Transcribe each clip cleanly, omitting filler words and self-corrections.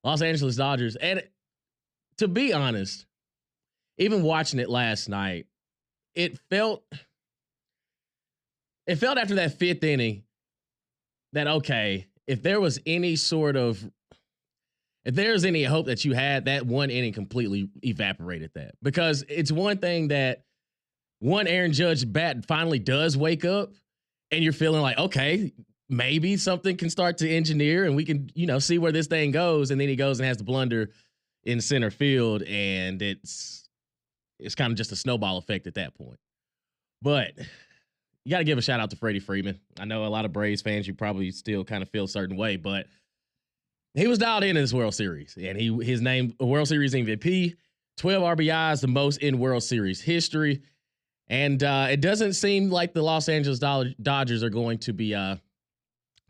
Los Angeles Dodgers. And to be honest, even watching it last night, it felt after that fifth inning that, okay, if there's any hope that you had, that one inning completely evaporated that. Because it's one thing that Aaron Judge bat finally does wake up and you're feeling like, okay, maybe something can start to engineer and we can, see where this thing goes. And then he goes and has the blunder in center field, and it's kind of just a snowball effect at that point. But you got to give a shout out to Freddie Freeman. I know a lot of Braves fans, you probably still kind of feel a certain way, but he was dialed in this World Series, and his name, World Series MVP, 12 RBIs, the most in World Series history. And it doesn't seem like the Los Angeles Dodgers are going to be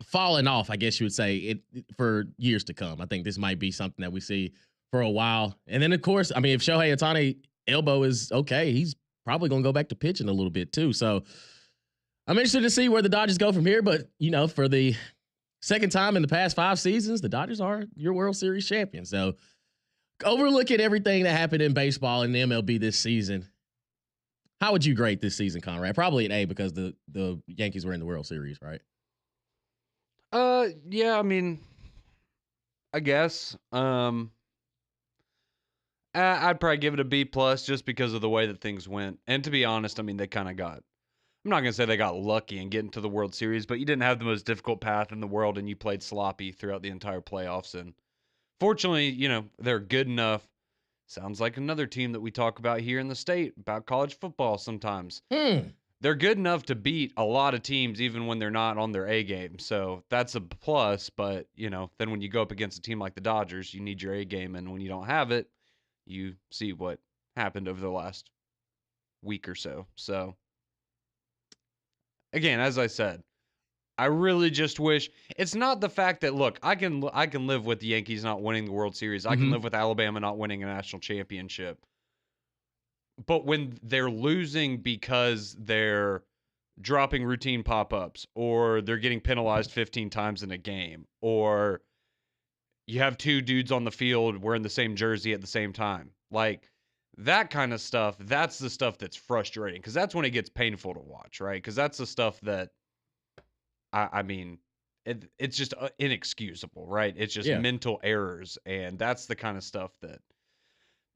falling off, I guess you would say, for years to come. I think this might be something that we see for a while. And then, of course, I mean, if Shohei Ohtani elbow is okay, he's probably going to go back to pitching a little bit too. So I'm interested to see where the Dodgers go from here. But, for the second time in the past 5 seasons, the Dodgers are your World Series champions. So overlooking everything that happened in baseball and the MLB this season, how would you grade this season, Conrad? Probably an A, because the Yankees were in the World Series, right? Yeah, I mean, I guess. I'd probably give it a B+ just because of the way that things went. And to be honest, I mean, they kind of got, I'm not going to say they got lucky in getting to the World Series, but you didn't have the most difficult path in the world and you played sloppy throughout the entire playoffs. And fortunately, they're good enough. Sounds like another team that we talk about here in the state about college football sometimes. They're good enough to beat a lot of teams even when they're not on their A game. So that's a plus. But, then when you go up against a team like the Dodgers, you need your A game. And when you don't have it, you see what happened over the last week or so. So, again, as I said, I really just wish it's not the fact that, look, I can live with the Yankees not winning the World Series. I can live with Alabama not winning a national championship. But when they're losing because they're dropping routine pop-ups, or they're getting penalized 15 times in a game, or you have 2 dudes on the field wearing the same jersey at the same time, like that kind of stuff, that's the stuff that's frustrating, because that's when it gets painful to watch, right? Because that's the stuff that, I mean, it's just inexcusable, right? It's just mental errors, and that's the kind of stuff that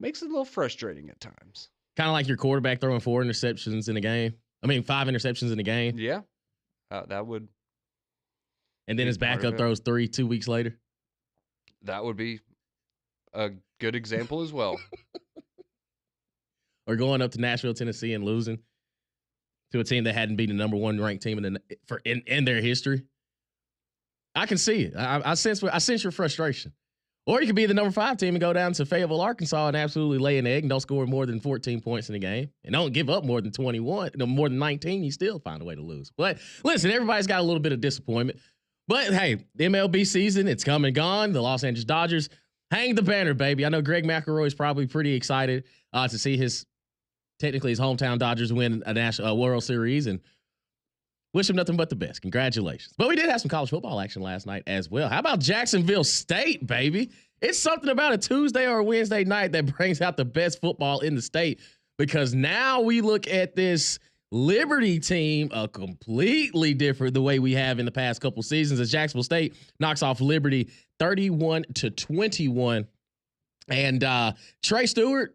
makes it a little frustrating at times. Kind of like your quarterback throwing 4 interceptions in a game. I mean, 5 interceptions in a game. Yeah, that would. And then his backup throws 3 2 weeks later. That would be a good example as well. Or going up to Nashville, Tennessee, and losing to a team that hadn't been the number 1 ranked team in their history. I can see it. I sense your frustration. Or you could be the number 5 team and go down to Fayetteville, Arkansas, and absolutely lay an egg and don't score more than 14 points in a game and don't give up more than 21, more than 19. You still find a way to lose. But listen, everybody's got a little bit of disappointment. But hey, the MLB season, it's come and gone. The Los Angeles Dodgers hang the banner, baby. I know Greg McElroy is probably pretty excited to see his hometown Dodgers win a national World Series, and wish him nothing but the best. Congratulations. But we did have some college football action last night as well. How about Jacksonville State, baby? It's something about a Tuesday or a Wednesday night that brings out the best football in the state, because now we look at this Liberty team completely different the way we have in the past couple seasons, as Jacksonville State knocks off Liberty 31-21. And Trey Stewart,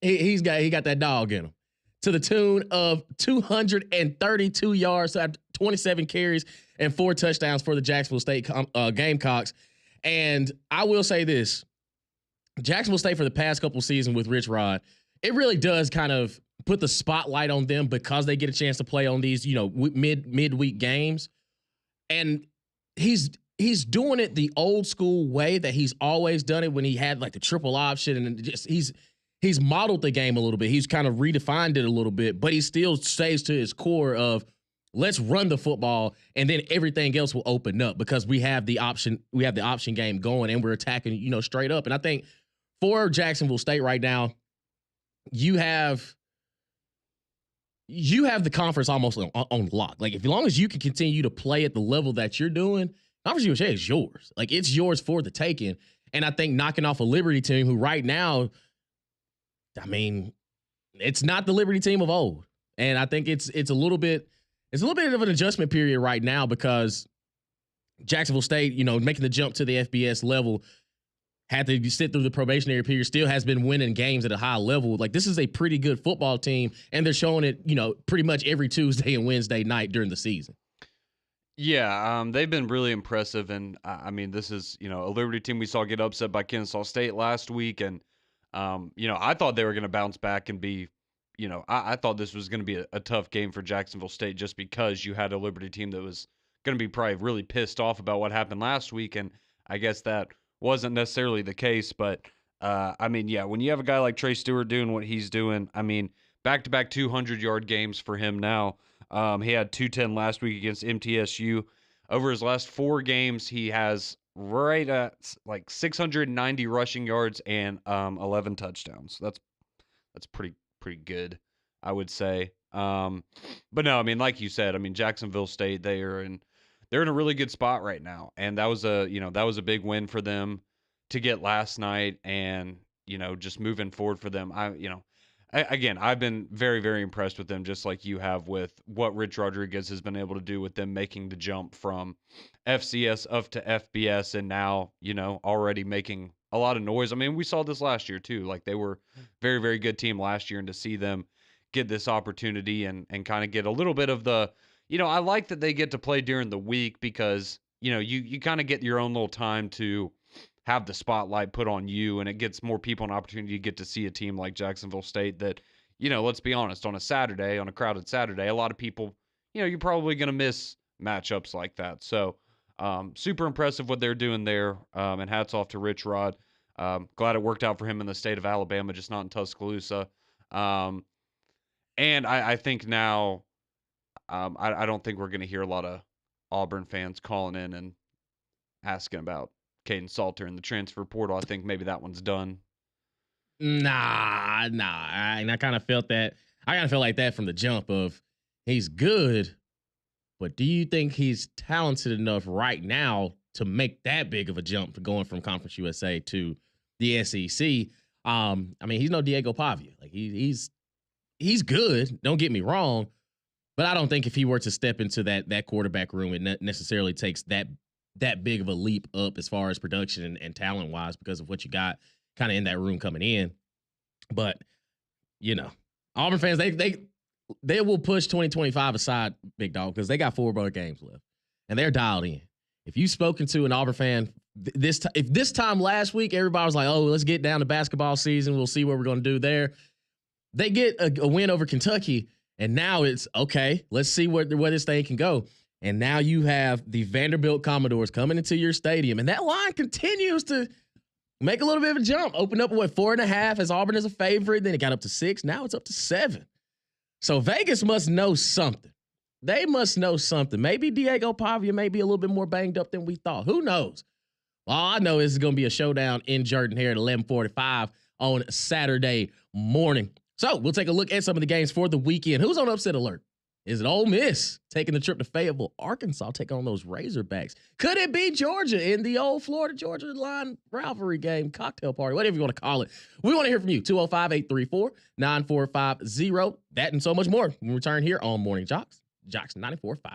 he got that dog in him, to the tune of 232 yards, 27 carries, and 4 touchdowns for the Jacksonville State Gamecocks. And I will say this, Jacksonville State for the past couple seasons with Rich Rod, it really does kind of put the spotlight on them because they get a chance to play on these, midweek games. And he's doing it the old school way that he's always done it when he had like the triple option, and just he's modeled the game a little bit. He's kind of redefined it a little bit, but he still stays to his core of let's run the football and then everything else will open up because we have the option game going and we're attacking, straight up. And I think for Jacksonville State right now, you have the conference almost on lock. Like, as long as you can continue to play at the level that you're doing, Conference USA is yours. Like, it's yours for the taking. And I think knocking off a Liberty team who right now, I mean, it's not the Liberty team of old. And I think it's a little bit of an adjustment period right now because Jacksonville State, making the jump to the FBS level, had to sit through the probationary period, still has been winning games at a high level. Like, this is a pretty good football team, and they're showing it, pretty much every Tuesday and Wednesday night during the season. Yeah, they've been really impressive, and I mean, this is a Liberty team we saw get upset by Kennesaw State last week, and I thought they were going to bounce back and be, I thought this was going to be a tough game for Jacksonville State just because you had a Liberty team that was going to be probably really pissed off about what happened last week, and I guess that wasn't necessarily the case, but I mean, yeah, when you have a guy like Trey Stewart doing what he's doing, I mean, back-to-back 200-yard games for him now. He had 210 last week against MTSU. Over his last 4 games, he has right at like 690 rushing yards and 11 touchdowns. That's pretty good, I would say. But no, I mean, like you said, I mean, Jacksonville State, they're in a really good spot right now, and that was a big win for them to get last night, and just moving forward for them. Again, I've been very, very impressed with them, just like you have with what Rich Rodriguez has been able to do with them making the jump from FCS up to FBS, and now, already making a lot of noise. I mean, we saw this last year too. Like, they were very, very good team last year, and to see them get this opportunity and kind of get a little bit of the, I like that they get to play during the week because, you kind of get your own little time to have the spotlight put on you, and it gets more people an opportunity to get to see a team like Jacksonville State that, let's be honest, on a crowded Saturday, a lot of people, you're probably going to miss matchups like that. So, super impressive what they're doing there, and hats off to Rich Rod. Glad it worked out for him in the state of Alabama, just not in Tuscaloosa. And I think now, I don't think we're going to hear a lot of Auburn fans calling in and asking about Caden Salter in the transfer portal. I think maybe that one's done. Nah. And I kind of felt that. I kind of felt like that from the jump of he's good, but do you think he's talented enough right now to make that big of a jump going from Conference USA to the SEC? I mean, he's no Diego Pavia. Like, he's good. Don't get me wrong, but I don't think if he were to step into that quarterback room, it necessarily takes that big of a leap up as far as production and talent wise because of what you got kind of in that room coming in. But Auburn fans, they will push 2025 aside, big dog, because they got 4 more games left and they're dialed in. If you've spoken to an Auburn fan if this time last week everybody was like, oh, let's get down to basketball season, we'll see what we're going to do there. They get a win over Kentucky, and now it's okay. Let's see where this thing can go. And now you have the Vanderbilt Commodores coming into your stadium, and that line continues to make a little bit of a jump. Opened up 4.5 as Auburn is a favorite. Then it got up to 6. Now it's up to 7. So Vegas must know something. They must know something. Maybe Diego Pavia may be a little bit more banged up than we thought. Who knows? All I know is it's going to be a showdown in Jordan here at 11:45 on Saturday morning. So we'll take a look at some of the games for the weekend. Who's on upset alert? Is it Ole Miss taking the trip to Fayetteville, Arkansas, taking on those Razorbacks? Could it be Georgia in the old Florida-Georgia line rivalry game, cocktail party, whatever you want to call it? We want to hear from you. 205-834-9450. That and so much more. We return here on Morning JOX, JOX 94.5.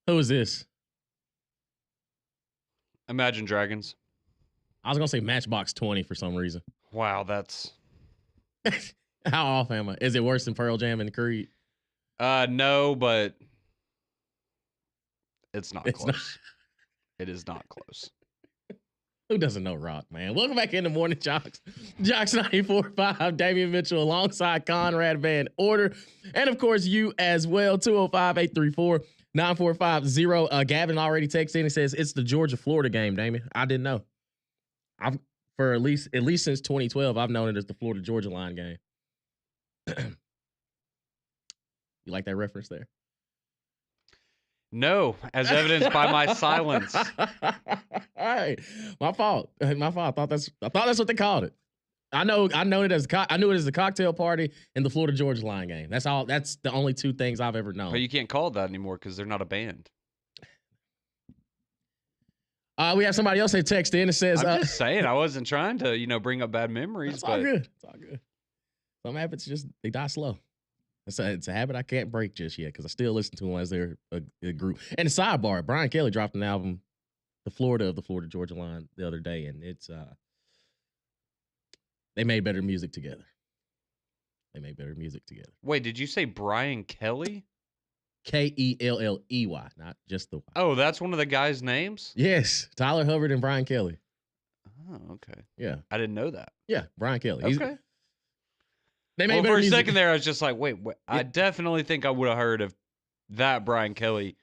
Who is this? Imagine Dragons. I was gonna say Matchbox 20 for some reason. Wow, that's How off am I? Is it worse than Pearl Jam and Creed? no, but it's not It's close. It is not close. Who doesn't know rock, man? Welcome back into Morning JOX. JOX 94.5, Damian Mitchell alongside Conrad Van Order. And of course, you as well, 205-834-9450. Gavin already texted in and says, it's the Georgia-Florida game, Damian. I didn't know. I've for at least since 2012, I've known it as the Florida-Georgia line game. You like that reference there? No, as evidenced by my silence. Hey, my fault. My fault. I thought that's what they called it. I knew it as the cocktail party and the Florida Georgia line game. That's all. That's the only two things I've ever known. But you can't call it that anymore because they're not a band. We have somebody else that texted in and says, I'm just saying, I wasn't trying to, bring up bad memories. It's all good. It's all good. Some habits they die slow. It's a habit I can't break just yet because I still listen to them as they're a group. And the sidebar, Brian Kelly dropped an album, the Florida Georgia line, the other day, and it's they made better music together. Wait, did you say Brian Kelly? Kelley, not just the Y. Oh, that's one of the guys' names? Yes, Tyler Hubbard and Brian Kelly. Oh, okay. Yeah. I didn't know that. Yeah, Brian Kelly. Okay. They made for a music. second there, I was just like, wait. I definitely think I would have heard of that Brian Kelly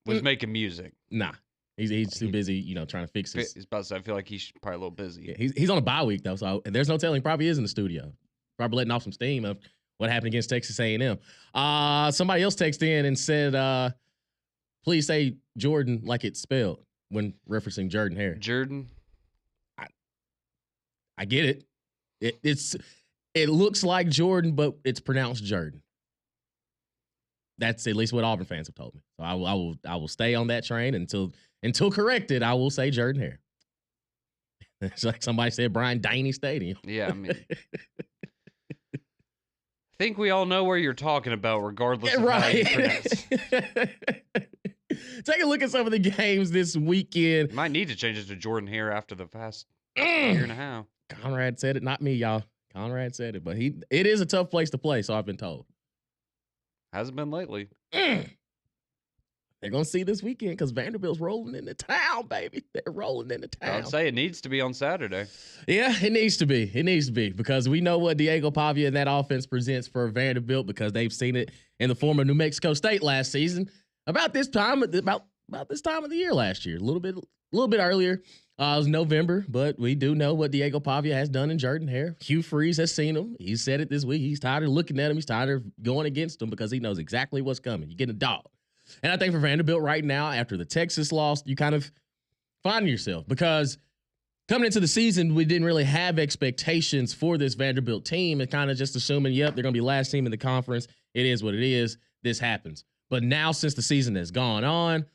was making music. Nah. He's too busy, trying to fix his. He's about to say, I feel like he's probably a little busy. Yeah, he's on a bye week though, so there's no telling. He probably is in the studio, probably letting off some steam of what happened against Texas A&M. Somebody else texted in and said, "Please say Jordan like it's spelled when referencing Jordan Hare." Jordan. I get it. It looks like Jordan, but it's pronounced Jordan. That's at least what Auburn fans have told me. So I will stay on that train until corrected. I will say Jordan Hare. It's like somebody said Brian Daney Stadium. Yeah, I mean, I think we all know where you're talking about, regardless of how you pronounce it. Take a look at some of the games this weekend. You might need to change it to Jordan Hare after the past year and a half. Conrad said it, not me, y'all. Conrad said it, but it is a tough place to play, so I've been told. Hasn't been lately. They're going to see this weekend because Vanderbilt's rolling into town, baby. They're rolling into town. I'd say it needs to be on Saturday. Yeah, it needs to be. It needs to be because we know what Diego Pavia and that offense presents for Vanderbilt because they've seen it in the form of New Mexico State last season. About this time of the year last year, a little bit earlier. It was November, but we do know what Diego Pavia has done in Jordan Hare. Hugh Freeze has seen him. He said it this week. He's tired of looking at him. He's tired of going against him because he knows exactly what's coming. You get a dog. And I think for Vanderbilt right now, after the Texas loss, you kind of find yourself because coming into the season, we didn't really have expectations for this Vanderbilt team and kind of just assuming, yep, they're going to be last team in the conference. It is what it is. This happens. But now since the season has gone on,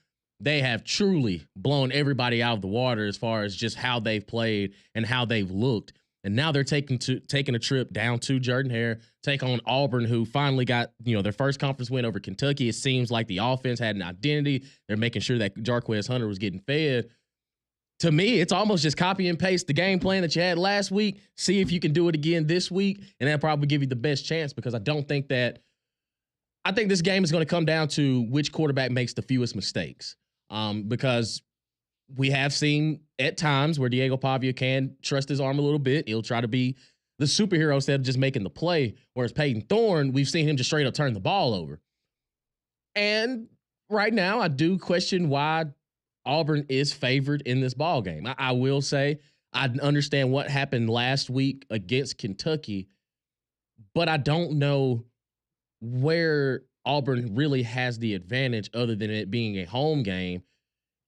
they have truly blown everybody out of the water as far as just how they've played and how they've looked. And now they're taking a trip down to Jordan Hare, take on Auburn, who finally got, their first conference win over Kentucky. It seems like the offense had an identity. They're making sure that Jarquez Hunter was getting fed. To me, it's almost just copy and paste the game plan that you had last week. See if you can do it again this week, and that'll probably give you the best chance because I think this game is going to come down to which quarterback makes the fewest mistakes. Because we have seen at times where Diego Pavia can trust his arm a little bit. He'll try to be the superhero instead of just making the play. Whereas Peyton Thorne, we've seen him just straight up turn the ball over. And right now, I do question why Auburn is favored in this ball game. I will say I understand what happened last week against Kentucky, but I don't know where Auburn really has the advantage other than it being a home game.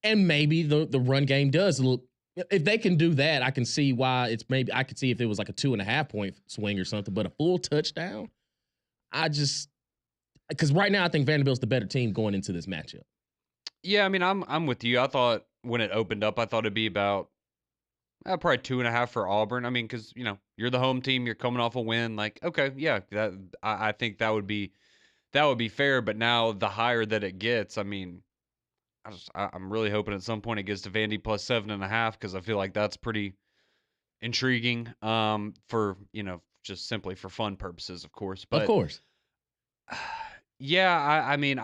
And maybe the run game does look, if they can do that, I can see why it's maybe, I could see if it was like a 2.5 point swing or something, but a full touchdown, because right now I think Vanderbilt's the better team going into this matchup. Yeah, I mean, I'm with you. I thought when it opened up, I thought it'd be about probably 2.5 for Auburn. I mean, because, you're the home team, you're coming off a win. Like, okay, yeah, I think that would be that would be fair. But now the higher that it gets, I mean, I'm really hoping at some point it gets to Vandy plus 7.5 because I feel like that's pretty intriguing. For just simply for fun purposes, of course. Of But course. yeah, I mean,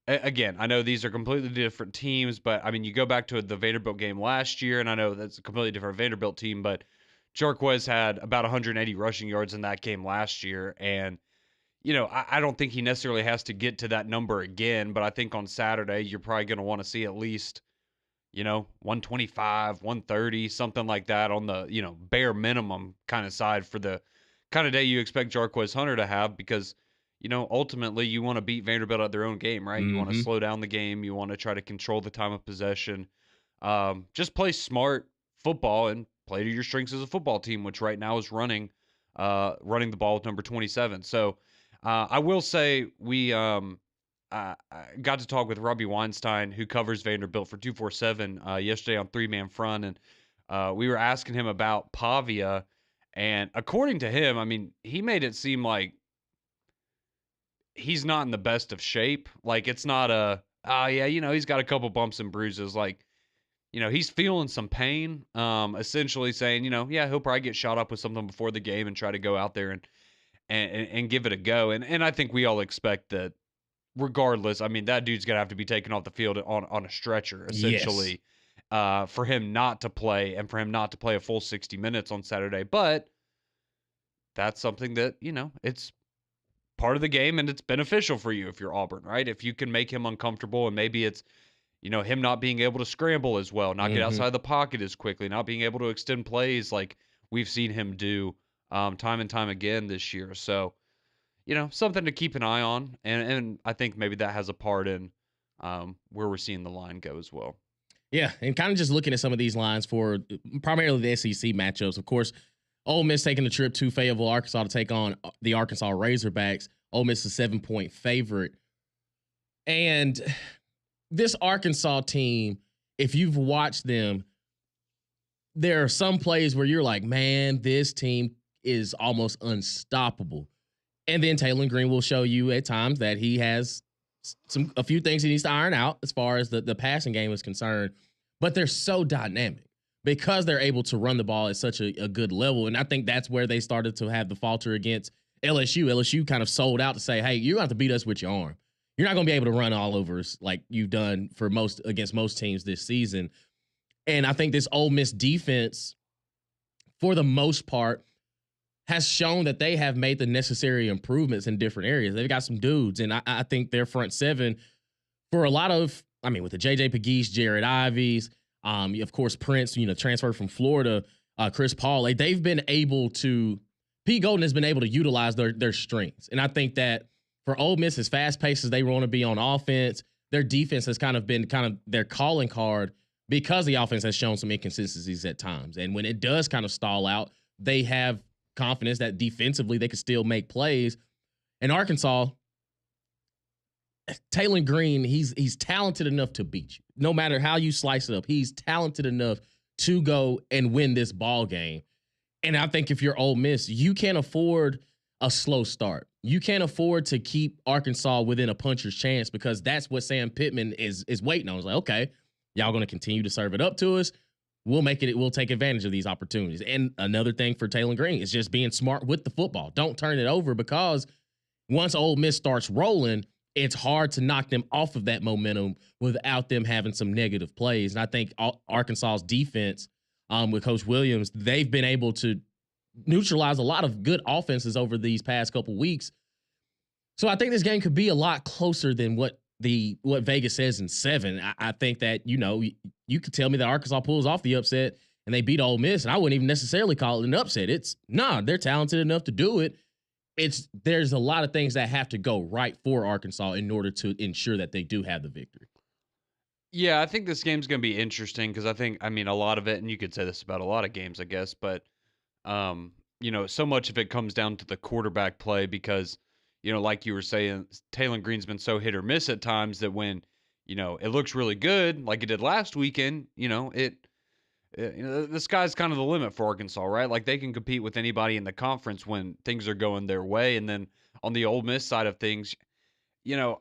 again, I know these are completely different teams, but I mean, you go back to the Vanderbilt game last year, and I know that's a completely different Vanderbilt team, but Jarquez had about 180 rushing yards in that game last year, and I don't think he necessarily has to get to that number again, but I think on Saturday you're probably going to want to see at least 125, 130, something like that on the bare minimum kind of side for the kind of day you expect Jarquez Hunter to have because. Ultimately, you want to beat Vanderbilt at their own game, right? You want to Mm-hmm. slow down the game. You want to try to control the time of possession. Just play smart football and play to your strengths as a football team, which right now is running the ball with number 27. So I will say we I got to talk with Robbie Weinstein, who covers Vanderbilt for 247 yesterday on Three Man Front, and we were asking him about Pavia. And according to him, I mean, he made it seem like he's not in the best of shape. Like it's not yeah, he's got a couple bumps and bruises. Like, he's feeling some pain. Essentially saying, yeah, he'll probably get shot up with something before the game and try to go out there and give it a go. And I think we all expect that regardless, I mean, that dude's gonna have to be taken off the field on a stretcher, Yes. essentially, for him not to play and for him not to play a full 60 minutes on Saturday. But that's something that, it's part of the game and it's beneficial for you if you're Auburn, right? If you can make him uncomfortable and maybe it's, him not being able to scramble as well, not get Mm-hmm. outside the pocket as quickly, not being able to extend plays like we've seen him do time and time again this year. So, something to keep an eye on. And I think maybe that has a part in where we're seeing the line go as well. Yeah, and kind of just looking at some of these lines for primarily the SEC matchups. Of course, Ole Miss taking the trip to Fayetteville, Arkansas to take on the Arkansas Razorbacks. Ole Miss is a 7-point favorite. And this Arkansas team, if you've watched them, there are some plays where you're like, man, this team is almost unstoppable. And then Taylor Green will show you at times that he has a few things he needs to iron out as far as the passing game is concerned. But they're so dynamic because they're able to run the ball at such a good level. And I think that's where they started to have the falter against LSU. LSU kind of sold out to say, hey, you're going to have to beat us with your arm. You're not going to be able to run all over us like you've done against most teams this season. And I think this Ole Miss defense, for the most part, has shown that they have made the necessary improvements in different areas. They've got some dudes, and I think their front seven, for a lot of, I mean, with the J.J. Pegues, Jared Ivies, of course, Prince, transferred from Florida, Chris Paul, they've been able to, Pete Golden has been able to utilize their strengths. And I think that for Ole Miss, as fast-paced as they want to be on offense, their defense has kind of been their calling card because the offense has shown some inconsistencies at times. And when it does kind of stall out, they have confidence that defensively they could still make plays. And Arkansas, Taylor Green, he's talented enough to beat you. No matter how you slice it up, he's talented enough to go and win this ball game. And I think if you're Ole Miss, you can't afford a slow start. You can't afford to keep Arkansas within a puncher's chance because that's what Sam Pittman is waiting on. It's like, okay, y'all going to continue to serve it up to us. We'll take advantage of these opportunities. And another thing for Taylor Green is just being smart with the football. Don't turn it over because once Ole Miss starts rolling, it's hard to knock them off of that momentum without them having some negative plays. And I think Arkansas's defense with Coach Williams, they've been able to neutralize a lot of good offenses over these past couple weeks. So I think this game could be a lot closer than what Vegas says in 7. I think that, you could tell me that Arkansas pulls off the upset and they beat Ole Miss, and I wouldn't even necessarily call it an upset. They're talented enough to do it. There's a lot of things that have to go right for Arkansas in order to ensure that they do have the victory. Yeah, I think this game's going to be interesting because I mean, a lot of it, and you could say this about a lot of games, I guess, but, so much of it comes down to the quarterback play because, like you were saying, Taylor Green's been so hit or miss at times that when, it looks really good, like it did last weekend, the sky's kind of the limit for Arkansas, right? Like they can compete with anybody in the conference when things are going their way. And then on the Ole Miss side of things, you know,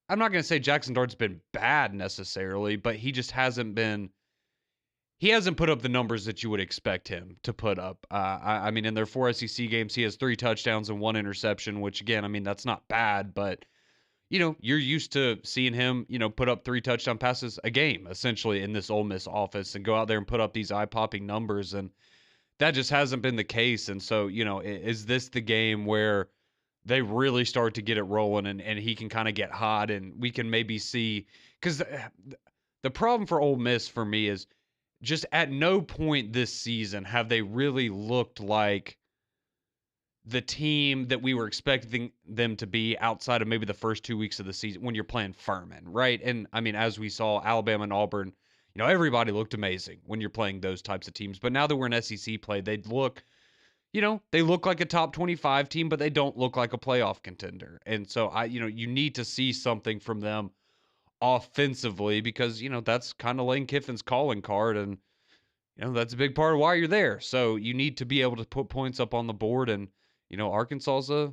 I'm not going to say Jackson Dart's been bad necessarily, but he just hasn't been. He hasn't put up the numbers that you would expect him to put up. I mean, in their 4 SEC games, he has 3 touchdowns and 1 interception, which again, I mean, that's not bad, but you're used to seeing him, put up 3 touchdown passes a game, essentially, in this Ole Miss offense and go out there and put up these eye-popping numbers. And that just hasn't been the case. And so, is this the game where they really start to get it rolling and he can kind of get hot and we can maybe see, because the problem for Ole Miss for me is just at no point this season have they really looked like the team that we were expecting them to be outside of maybe the first 2 weeks of the season when you're playing Furman, right? And I mean, as we saw, Alabama and Auburn, everybody looked amazing when you're playing those types of teams. But now that we're in SEC play, they look like a top 25 team, but they don't look like a playoff contender. And so you need to see something from them offensively because, that's kind of Lane Kiffin's calling card. And, that's a big part of why you're there. So you need to be able to put points up on the board. And, Arkansas's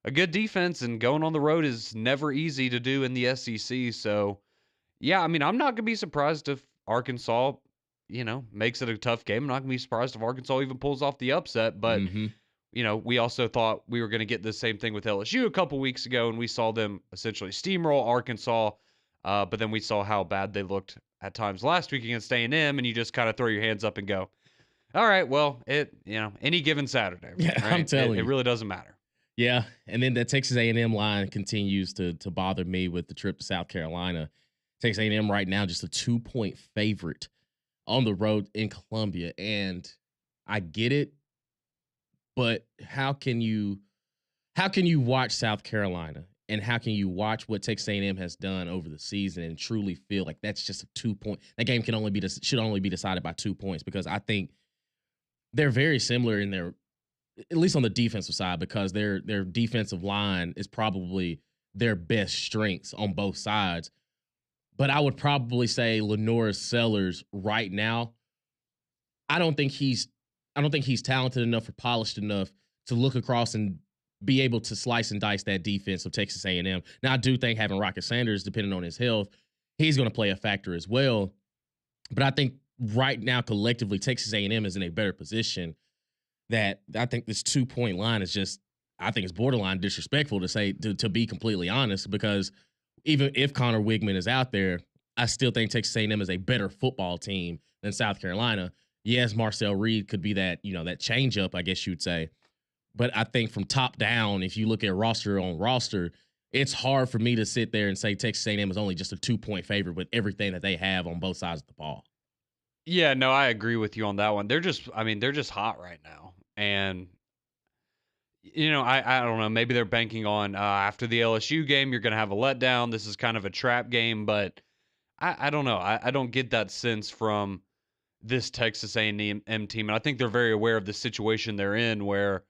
a good defense, and going on the road is never easy to do in the SEC. So, yeah, I mean, I'm not going to be surprised if Arkansas, makes it a tough game. I'm not going to be surprised if Arkansas even pulls off the upset. But, we also thought we were going to get the same thing with LSU a couple weeks ago, and we saw them essentially steamroll Arkansas. But then we saw how bad they looked at times last week against A&M, and you just kind of throw your hands up and go, all right, well, any given Saturday. Yeah, right? I'm telling you. It really doesn't matter. Yeah, and then the Texas A&M line continues to bother me with the trip to South Carolina. Texas A&M right now just a 2-point favorite on the road in Columbia, and I get it, but how can you watch South Carolina and how can you watch what Texas A&M has done over the season and truly feel like that's just a 2-point? That game should only be decided by 2 points because I think they're very similar in their, at least on the defensive side, because their defensive line is probably their best strengths on both sides. But I would probably say Lenore Sellers right now, I don't think he's talented enough or polished enough to look across and be able to slice and dice that defense of Texas A&M. Now, I do think having Rocket Sanders, depending on his health, he's going to play a factor as well. But I think right now, collectively, Texas A&M is in a better position. That I think this 2-point line is just, I think it's borderline disrespectful to say, to be completely honest, because even if Connor Wigman is out there, I still think Texas A&M is a better football team than South Carolina. Yes, Marcel Reed could be that, that change up, I guess you'd say. But I think from top down, if you look at roster on roster, it's hard for me to sit there and say Texas A&M is only just a 2-point favorite with everything that they have on both sides of the ball. Yeah, no, I agree with you on that one. They're just hot right now. And, I don't know, maybe they're banking on after the LSU game, you're going to have a letdown. This is kind of a trap game, but I don't know. I don't get that sense from this Texas A&M team. And I think they're very aware of the situation they're in where,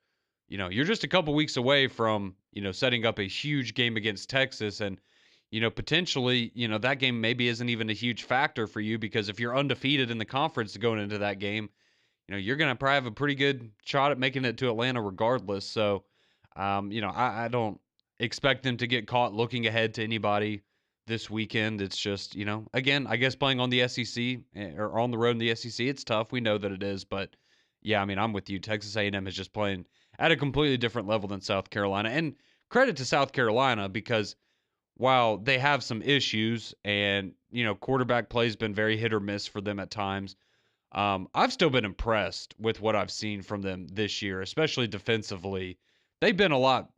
you're just a couple weeks away from, setting up a huge game against Texas. And, potentially, that game maybe isn't even a huge factor for you because if you're undefeated in the conference going into that game, you're going to probably have a pretty good shot at making it to Atlanta regardless. So, I don't expect them to get caught looking ahead to anybody this weekend. It's just, again, I guess playing on the SEC or on the road in the SEC, it's tough. We know that it is. But, yeah, I mean, I'm with you. Texas A&M is just playing at a completely different level than South Carolina. And credit to South Carolina because while they have some issues and, quarterback play has been very hit or miss for them at times, I've still been impressed with what I've seen from them this year, especially defensively. They've been a lot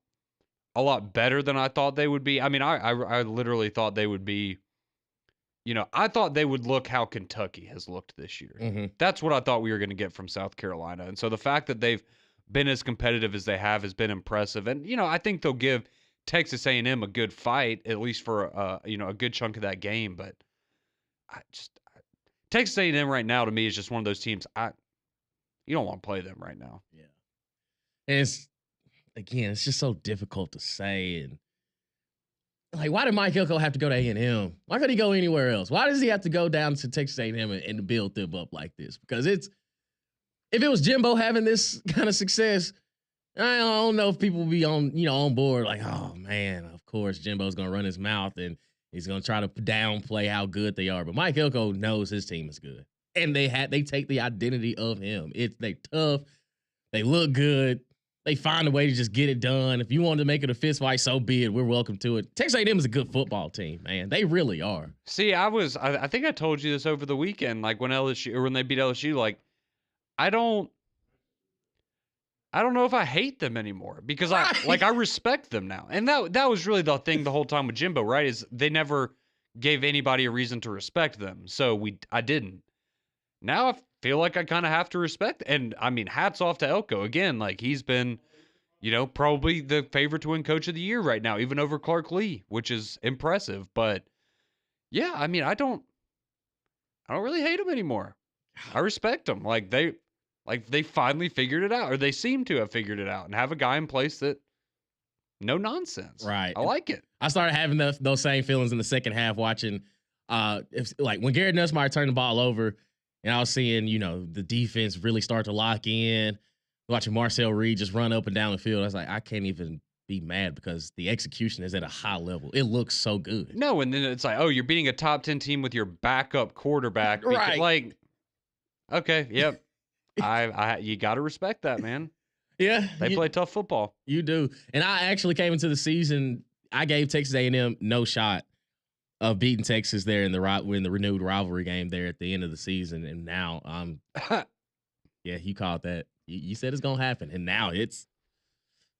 better than I thought they would be. I mean, I literally thought they would be, I thought they would look how Kentucky has looked this year. Mm-hmm. That's what I thought we were going to get from South Carolina. And so the fact that they've been as competitive as they have has been impressive. And, I think they'll give Texas A&M a good fight, at least for, a good chunk of that game. But Texas A&M right now to me is just one of those teams you don't want to play them right now. Yeah. And it's just so difficult to say. And like, why did Mike Elko have to go to A&M? Why couldn't he go anywhere else? Why does he have to go down to Texas A&M and build them up like this? Because if it was Jimbo having this kind of success, I don't know if people will be on board like, oh man, of course Jimbo's gonna run his mouth and he's gonna try to downplay how good they are. But Mike Elko knows his team is good, and they take the identity of him. They tough, they look good, they find a way to just get it done. If you wanted to make it a fist fight, so be it. We're welcome to it. Texas A&M is a good football team, man. They really are. See, I think I told you this over the weekend, like when they beat LSU, like I don't know if I hate them anymore because I respect them now. And that was really the thing the whole time with Jimbo, right? Is they never gave anybody a reason to respect them. So I didn't. Now I feel like I kind of have to respect. And I mean, hats off to Elko again. Like he's been, probably the favorite to win Coach of the Year right now, even over Clark Lee, which is impressive. But yeah, I mean, I don't really hate him anymore. I respect them. Like they finally figured it out, or they seem to have figured it out, and have a guy in place that no nonsense. Right. I like it. I started having those same feelings in the second half watching, like when Garrett Nussmeier turned the ball over, and I was seeing the defense really start to lock in. Watching Marcel Reed just run up and down the field, I was like, I can't even be mad because the execution is at a high level. It looks so good. No, and then it's like, oh, you're beating a top 10 team with your backup quarterback. Right. Like, okay, yep. You got to respect that, man. Yeah. They play tough football. You do. And I actually came into the season, I gave Texas A&M no shot of beating Texas there in the renewed rivalry game there at the end of the season. And now yeah, you called that. You said it's going to happen. And now it's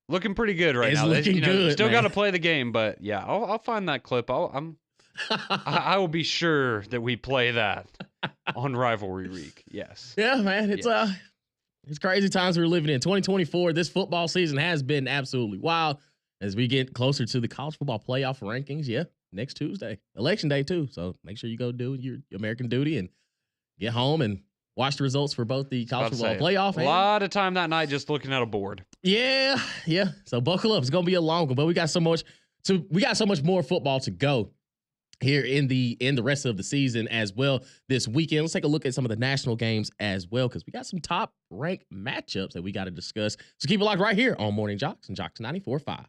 looking pretty good right now. Looking good, still got to play the game, but yeah, I'll find that clip. I will be sure that we play that on Rivalry Week. Yes. Yeah, man. It's crazy times we're living in. 2024, this football season has been absolutely wild as we get closer to the college football playoff rankings. Yeah, next Tuesday, election day too. So make sure you go do your American duty and get home and watch the results for both the college football playoff. A lot of time that night just looking at a board. Yeah. So buckle up. It's gonna be a long one, but we got so much more football to go here in the rest of the season as well this weekend. Let's take a look at some of the national games as well, because we got some top ranked matchups that we got to discuss. So keep it locked right here on Morning JOX and JOX 94.5.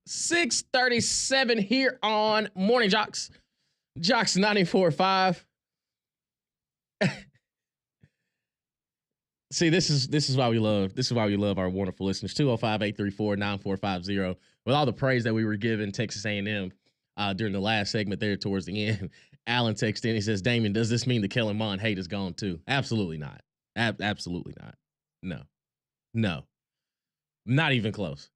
6:37 here on Morning JOX. JOX 94.5. See, this is why we love our wonderful listeners. 205-834-9450. With all the praise that we were giving Texas A&M during the last segment there towards the end, Alan texted in. He says, Damon, does this mean the Kellen Mond hate is gone too? Absolutely not. Absolutely not. No. Not even close.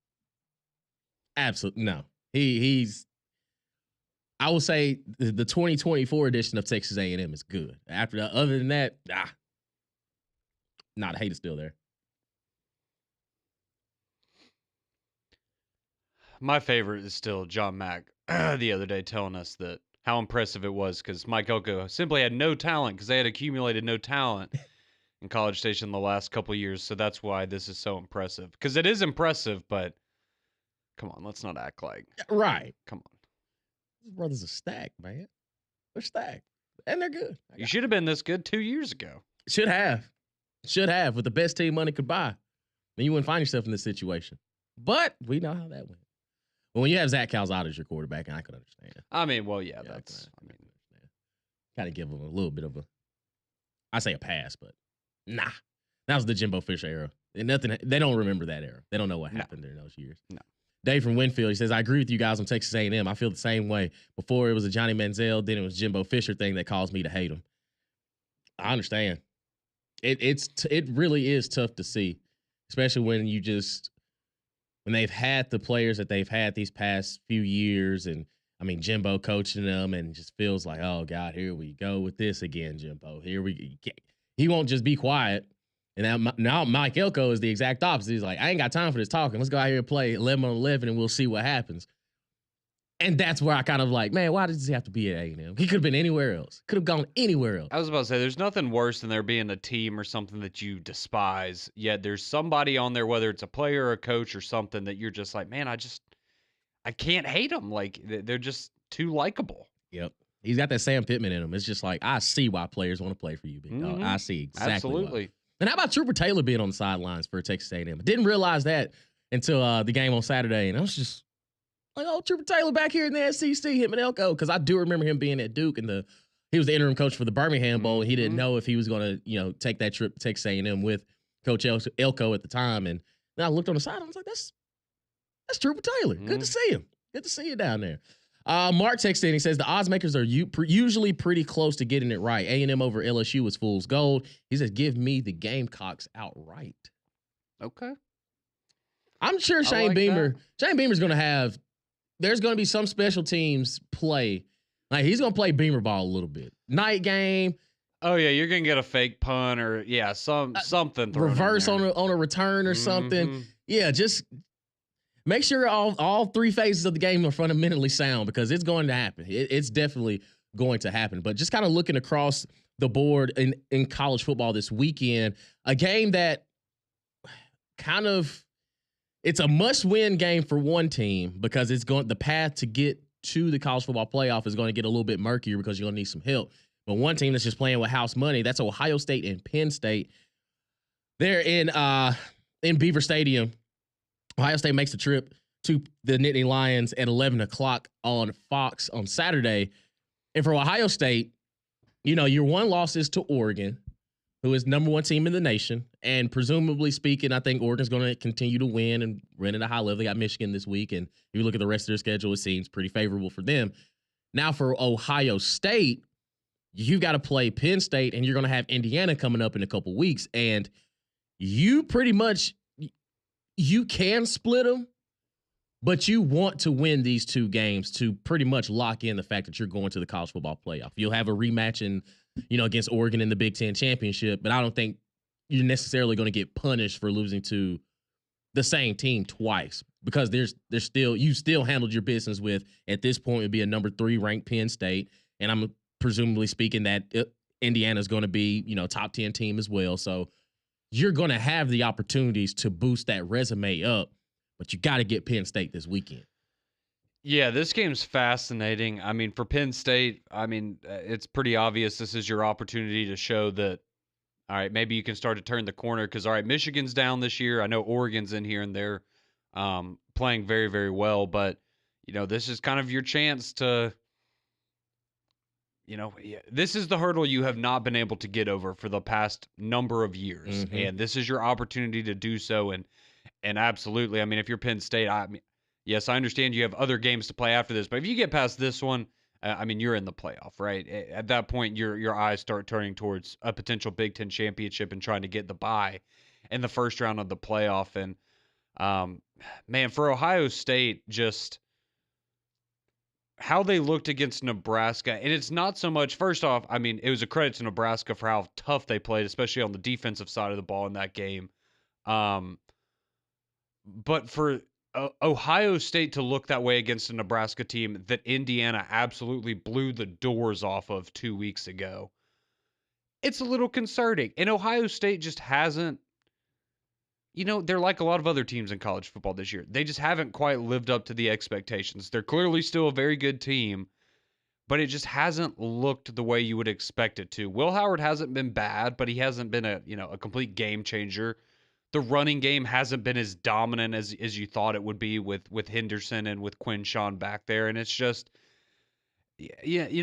Absolutely no. He's. I will say the 2024 edition of Texas A&M is good. After that, other than that, the hate is still there. My favorite is still John Mack the other day telling us that how impressive it was because Mike Elko simply had no talent because they had accumulated no talent in College Station the last couple of years. So that's why this is so impressive. Because it is impressive, but come on, let's not act like. Right. Come on. These brothers are stacked, man. They're stacked. And they're good. You should have been this good 2 years ago. Should have. With the best team money could buy. Then you wouldn't find yourself in this situation. But we know how that went. But when you have Zach Calzada as your quarterback, and I could understand. I mean, well, yeah, that's. Kind of give him a little bit of I say a pass, but nah. That was the Jimbo Fisher era. And they don't remember that era. They don't know what happened during those years. No. Dave from Winfield, he says, I agree with you guys on Texas A&M. I feel the same way. Before it was a Johnny Manziel, then it was Jimbo Fisher thing that caused me to hate him. I understand. It really is tough to see, especially when they've had the players that they've had these past few years, and I mean Jimbo coaching them, and just feels like, oh God, here we go with this again, Jimbo. He won't just be quiet. And now Mike Elko is the exact opposite. He's like, I ain't got time for this talking. Let's go out here and play 11 on 11, and we'll see what happens. And that's where I kind of like, man, why does he have to be at A&M? He could have been anywhere else. Could have gone anywhere else. I was about to say, there's nothing worse than there being a team or something that you despise, yet there's somebody on there, whether it's a player or a coach or something, that you're just like, man, I can't hate them. Like, they're just too likable. Yep. He's got that Sam Pittman in him. It's just like, I see why players want to play for you, big dog. I see exactly Absolutely. Why. And how about Trooper Taylor being on the sidelines for Texas A&M? I didn't realize that until the game on Saturday, and I was just like, oh, Trooper Taylor back here in the SEC, him and Elko, because I do remember him being at Duke, and he was the interim coach for the Birmingham Bowl, and he didn't know if he was going to, take that trip to Texas A&M with Coach Elko at the time. And then I looked on the side, and I was like, that's Trooper Taylor. Good to see him. Good to see you down there. Mark texted in. He says the odds makers are usually pretty close to getting it right. A&M over LSU is fool's gold. He says, give me the Gamecocks outright. Okay. I'm sure Shane Beamer's going to have. There's going to be some special teams play. Like, he's going to play Beamer ball a little bit. Night game. Oh, yeah, you're going to get a fake punt or, something. Reverse on a return or something. Yeah, just make sure all three phases of the game are fundamentally sound, because it's going to happen. It's definitely going to happen. But just kind of looking across the board in college football this weekend, a game that kind of – it's a must-win game for one team, because the path to get to the college football playoff is going to get a little bit murkier because you're going to need some help. But one team that's just playing with house money, that's Ohio State and Penn State. They're in Beaver Stadium. Ohio State makes the trip to the Nittany Lions at 11 o'clock on Fox on Saturday. And for Ohio State, your one loss is to Oregon, who is number one team in the nation. And presumably speaking, I think Oregon's going to continue to win and run at a high level. They got Michigan this week, and if you look at the rest of their schedule, it seems pretty favorable for them. Now for Ohio State, you've got to play Penn State, and you're going to have Indiana coming up in a couple weeks. And you pretty much, you can split them, but you want to win these two games to pretty much lock in the fact that you're going to the college football playoff. You'll have a rematch against Oregon in the Big Ten championship, but I don't think you're necessarily going to get punished for losing to the same team twice, because there's still, you still handled your business with, at this point, would be a number 3 ranked Penn State. And I'm presumably speaking that Indiana's going to be, top 10 team as well. So you're going to have the opportunities to boost that resume up, but you got to get Penn State this weekend. Yeah, this game's fascinating. I mean, for Penn State, it's pretty obvious this is your opportunity to show that, all right, maybe you can start to turn the corner, because, all right, Michigan's down this year. I know Oregon's in here, and they're playing very, very well. But, this is kind of your chance to, this is the hurdle you have not been able to get over for the past number of years. Mm-hmm. And this is your opportunity to do so. And absolutely, I mean, if you're Penn State, yes, I understand you have other games to play after this, but if you get past this one, I mean, you're in the playoff, right? At that point, your eyes start turning towards a potential Big Ten championship and trying to get the bye in the first round of the playoff. And man, for Ohio State, just how they looked against Nebraska, and it's not so much. First off, I mean, it was a credit to Nebraska for how tough they played, especially on the defensive side of the ball in that game. But for Ohio State to look that way against a Nebraska team that Indiana absolutely blew the doors off of 2 weeks ago, it's a little concerning. And Ohio State just hasn't, they're like a lot of other teams in college football this year. They just haven't quite lived up to the expectations. They're clearly still a very good team, but it just hasn't looked the way you would expect it to. Will Howard hasn't been bad, but he hasn't been a complete game changer. The running game hasn't been as dominant as you thought it would be with Henderson and with Quinshawn back there, and it's just, I view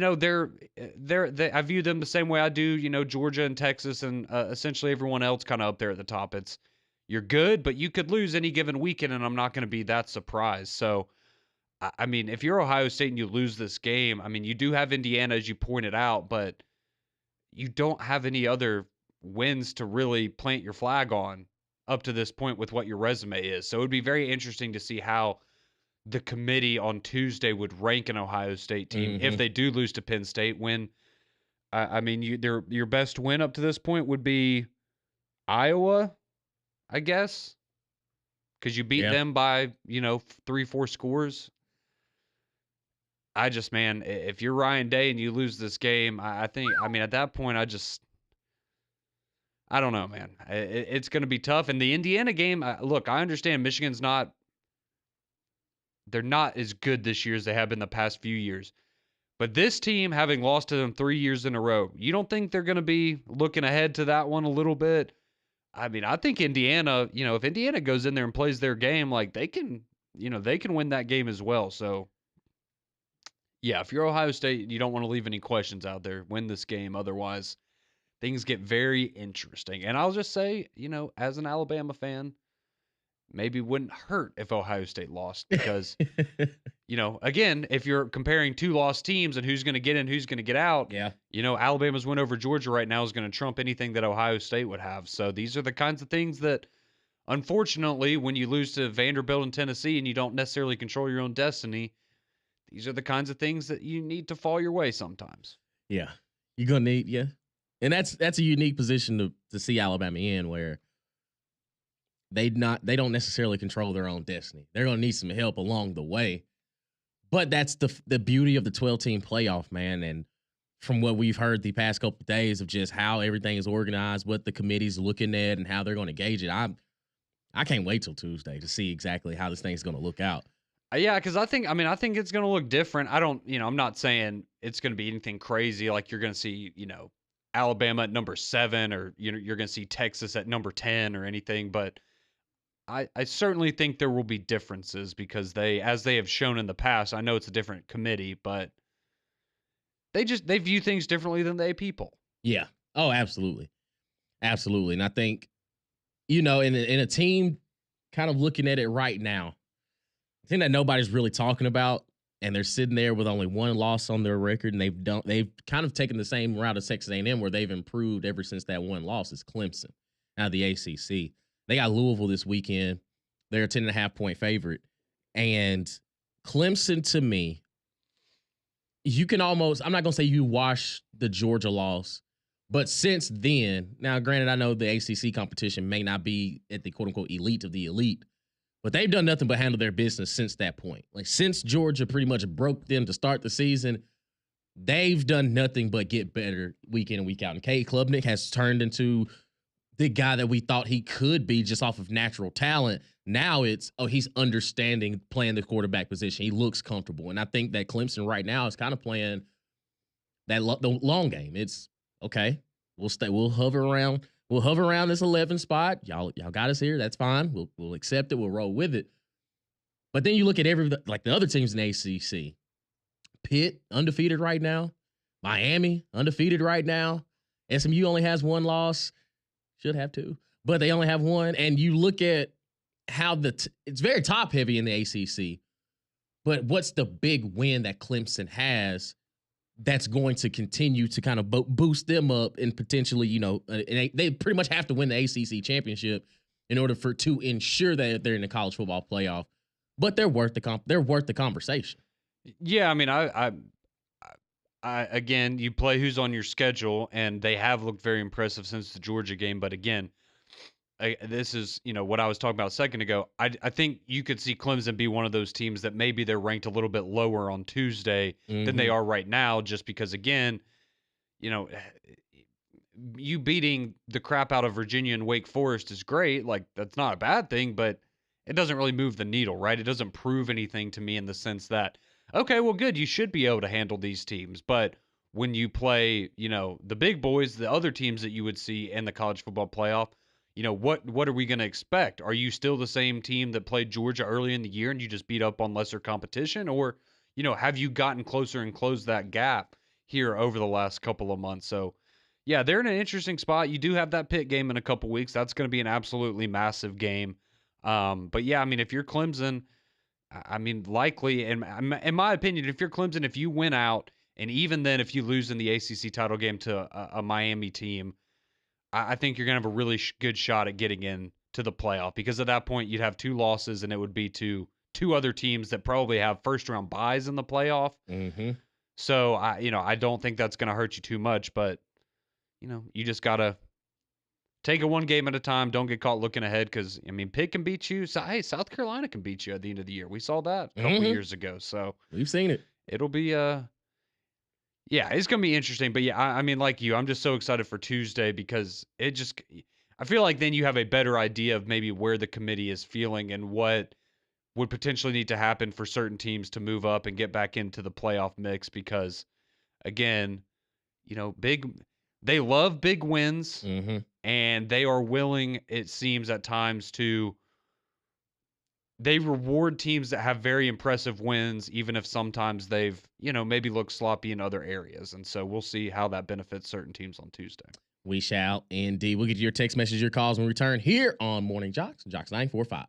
them the same way I do, Georgia and Texas and essentially everyone else kind of up there at the top. It's you're good, but you could lose any given weekend, and I'm not going to be that surprised. So, I mean, if you're Ohio State and you lose this game, I mean, you do have Indiana as you pointed out, but you don't have any other wins to really plant your flag on up to this point with what your resume is. So it would be very interesting to see how the committee on Tuesday would rank an Ohio State team if they do lose to Penn State. When, I mean, your best win up to this point would be Iowa, I guess, because you beat them by 3-4 scores. Man, if you're Ryan Day and you lose this game, I think, at that point, I don't know, man. It's going to be tough. And the Indiana game, look, I understand Michigan's they're not as good this year as they have been the past few years. But this team, having lost to them 3 years in a row, you don't think they're going to be looking ahead to that one a little bit? I mean, I think Indiana, if Indiana goes in there and plays their game, like they can win that game as well. So, yeah, if you're Ohio State, you don't want to leave any questions out there. Win this game. Otherwise, things get very interesting. And I'll just say, as an Alabama fan, maybe wouldn't hurt if Ohio State lost because, again, if you're comparing two lost teams and who's going to get in, who's going to get out, Alabama's win over Georgia right now is going to trump anything that Ohio State would have. So these are the kinds of things that, unfortunately, when you lose to Vanderbilt and Tennessee and you don't necessarily control your own destiny, these are the kinds of things that you need to fall your way sometimes. Yeah. You're going to need, And that's a unique position to see Alabama in, where they don't necessarily control their own destiny. They're going to need some help along the way. But that's the beauty of the 12-team playoff, man. And from what we've heard the past couple of days of just how everything is organized, what the committee's looking at, and how they're going to gauge it, I can't wait till Tuesday to see exactly how this thing's going to look out. Yeah, because I think it's going to look different. I'm not saying it's going to be anything crazy like you're going to see, Alabama at number 7 or you're going to see Texas at number 10 or anything, but I certainly think there will be differences because as they have shown in the past, I know it's a different committee, but they view things differently than they people. Yeah. Oh, absolutely. Absolutely. And I think, in a team kind of looking at it right now, the thing that nobody's really talking about, and they're sitting there with only one loss on their record, and they've kind of taken the same route as Texas A&M where they've improved ever since that one loss, is Clemson out of the ACC. They got Louisville this weekend. They're a 10.5-point favorite. And Clemson, to me, you can almost, I'm not going to say you wash the Georgia loss, but since then, now granted, I know the ACC competition may not be at the quote-unquote elite of the elite, but they've done nothing but handle their business since that point. Like, since Georgia pretty much broke them to start the season, they've done nothing but get better week in and week out. And Cade Klubnik has turned into the guy that we thought he could be just off of natural talent. Now it's, he's understanding playing the quarterback position. He looks comfortable. And I think that Clemson right now is kind of playing the long game. It's, okay, we'll hover around this 11 spot. Y'all got us here. That's fine. We'll accept it. We'll roll with it. But then you look at like the other teams in the ACC. Pitt undefeated right now. Miami undefeated right now. SMU only has one loss. Should have two, but they only have one. And you look at how it's very top heavy in the ACC. But what's the big win that Clemson has that's going to continue to kind of boost them up and potentially, and they pretty much have to win the ACC championship in order to ensure that they're in the college football playoff. But they're worth the conversation. Yeah, I mean, again, you play who's on your schedule, and they have looked very impressive since the Georgia game. But again, this is what I was talking about a second ago. I think you could see Clemson be one of those teams that maybe they're ranked a little bit lower on Tuesday than they are right now, just because again, you beating the crap out of Virginia and Wake Forest is great. Like, that's not a bad thing, but it doesn't really move the needle, right? It doesn't prove anything to me in the sense that, okay, well, good, you should be able to handle these teams. But when you play, the big boys, the other teams that you would see in the college football playoff, what are we going to expect? Are you still the same team that played Georgia early in the year and you just beat up on lesser competition? Or, have you gotten closer and closed that gap here over the last couple of months? So, yeah, they're in an interesting spot. You do have that Pitt game in a couple weeks. That's going to be an absolutely massive game. But yeah, I mean, if you're Clemson, I mean, likely, in my opinion, if you're Clemson, if you win out, and even then, if you lose in the ACC title game to a Miami team, I think you're going to have a really good shot at getting in to the playoff, because at that point you'd have two losses, and it would be to two other teams that probably have first round buys in the playoff. Mm-hmm. So I don't think that's going to hurt you too much, but you just got to take it one game at a time. Don't get caught looking ahead, because, I mean, Pitt can beat you. So, hey, South Carolina can beat you at the end of the year. We saw that a couple years ago. So we've seen it. It'll be yeah, it's gonna be interesting. But yeah, I mean, like you, I'm just so excited for Tuesday, because I feel like then you have a better idea of maybe where the committee is feeling and what would potentially need to happen for certain teams to move up and get back into the playoff mix. Because again, they love big wins. Mm-hmm. And they are willing, it seems at times, they reward teams that have very impressive wins, even if sometimes they've, maybe looked sloppy in other areas. And so we'll see how that benefits certain teams on Tuesday. We shall indeed. We'll get your text message, your calls when we return here on Morning JOX, JOX 945.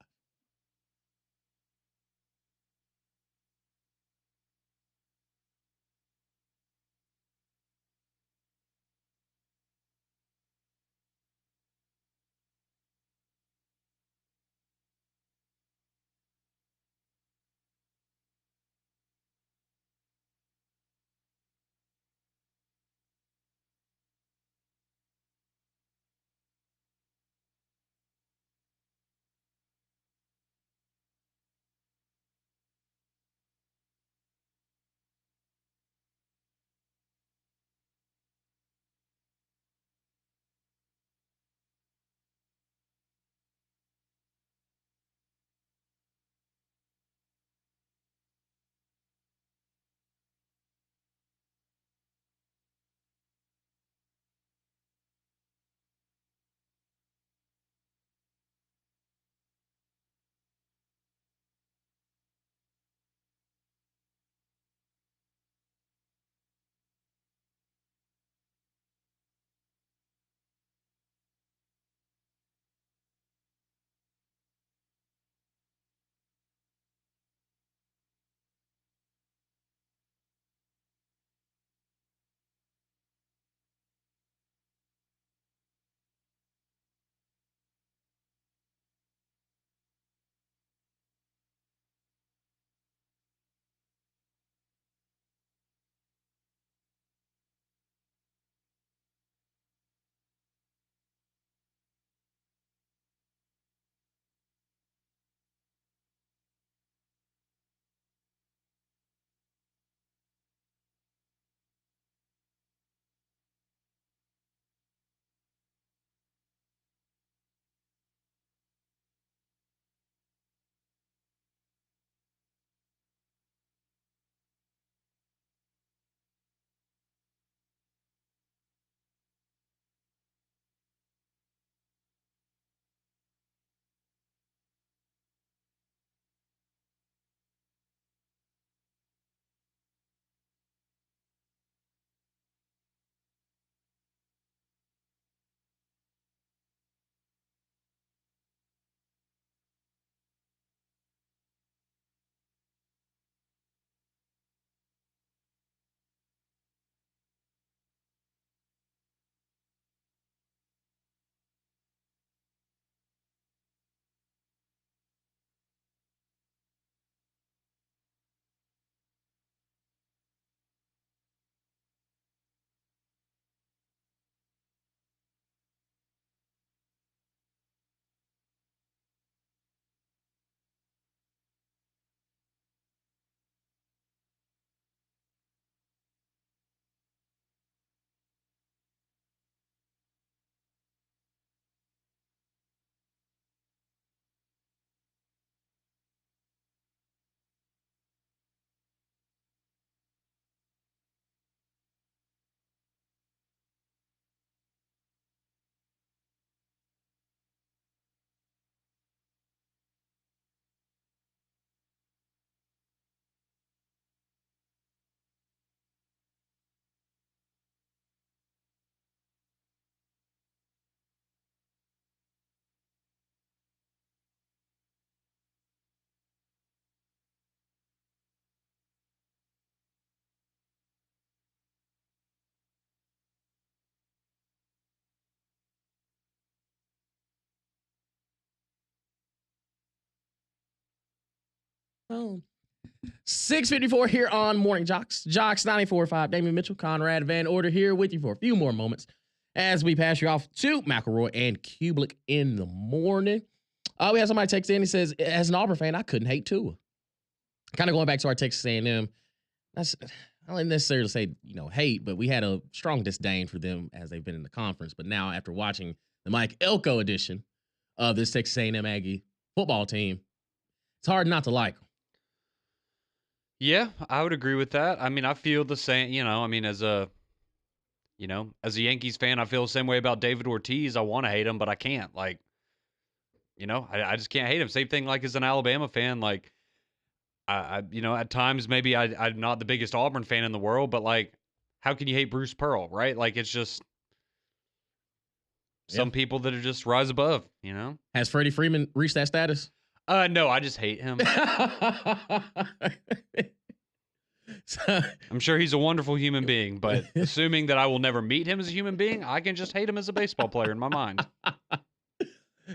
Oh. 6:54 here on Morning JOX. JOX 94.5. Damian Mitchell, Conrad Van Order here with you for a few more moments as we pass you off to McElroy and Kublik in the morning. We have somebody text in. He says, as an Auburn fan, I couldn't hate Tua. Kind of going back to our Texas A&M. I don't necessarily say, hate, but we had a strong disdain for them as they've been in the conference. But now after watching the Mike Elko edition of this Texas A&M Aggie football team, it's hard not to like them. Yeah, I would agree with that. I mean, I feel the same, as a Yankees fan, I feel the same way about David Ortiz. I want to hate him, but I can't. Like, I just can't hate him. Same thing like as an Alabama fan. Like, I at times maybe I'm not the biggest Auburn fan in the world, but like, how can you hate Bruce Pearl, right? Like, it's just some people that are just rise above, Has Freddie Freeman reached that status? No, I just hate him. I'm sure he's a wonderful human being, but assuming that I will never meet him as a human being, I can just hate him as a baseball player in my mind.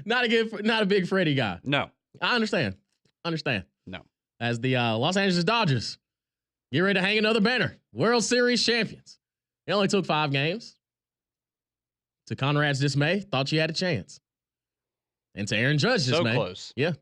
Not a big Freddie guy. No. I understand. No. As the Los Angeles Dodgers get ready to hang another banner. World Series champions. It only took 5 games. To Conrad's dismay, thought you had a chance. And to Aaron Judge's dismay. So close. Yeah.